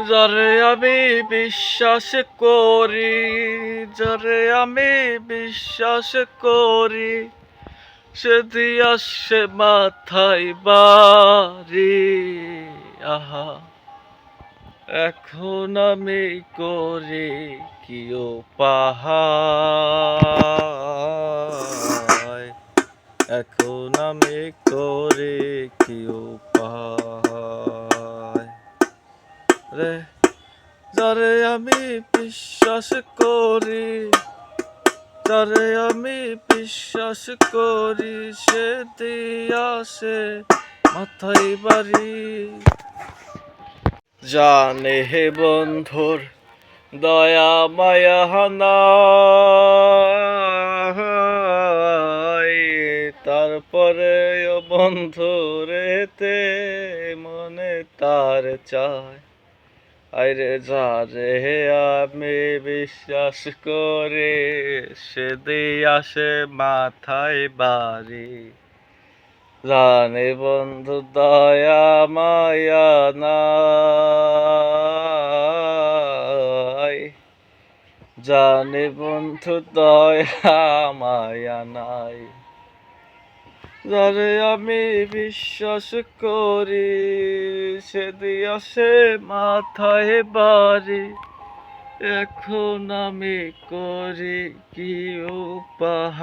যারে আমি বিশ্বাস করি, যারে আমি বিশ্বাস করি, সে দিয়া সে মাথায় বাড়ি। আহা, এখন আমি করি কি উপায়, এখন আমি করি কি উপায় রে। যারে আমি বিশ্বাস করি, যারে আমি বিশ্বাস করি, সে দিয়া সে মাথায় বাড়ি। জানে হে বন্ধুর দয়া মায়া নাই, তারপরে ও বন্ধুর এতে মনে তার চায়। আরে যারে আমি বিশ্বাস করে, সে দিয়া সে মাথায় বাড়ি। জানে বন্ধু দয়া মায়া নাই, জানে বন্ধু দয়া মায়া নাই। যারে আমি বিশ্বাস করি, সে দিয়া সে মাথায় বাড়ি। এখন আমি করি কি উপায়,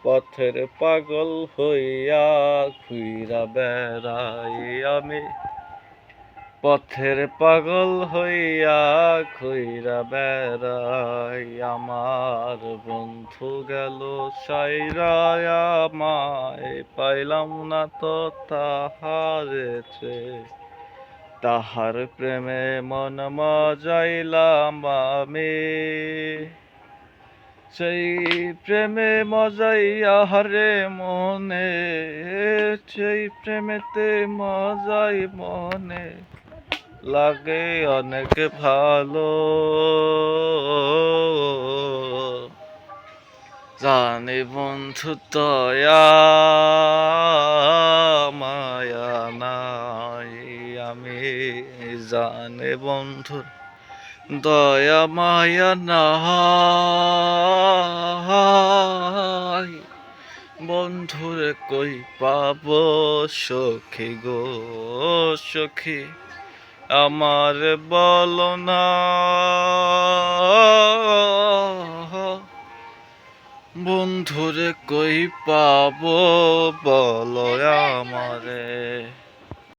পথের পাগল হইয়া ঘুইরা বেড়াই আমি, পথের পাগল হইয়া ঘুইরা বেড়াই। আমার বন্ধু গেল সাইরা আমায়, পাইলাম না তো তাহারেছে। তাহার প্রেমে মন মজাইলাম আমি, সেই প্রেমে মজাইয়া হারে মনে, সেই প্রেমেতে মজাই মনে লাগে অনেক ভালো। জানি বন্ধু দয়া মায়া নাই, আমি জানি বন্ধুর দয়া মায়া নাই। বন্ধুরে কই পাবো সখী গো সখী, আমার বলো না। বন্ধুরে কই পাবো বলো আমারে।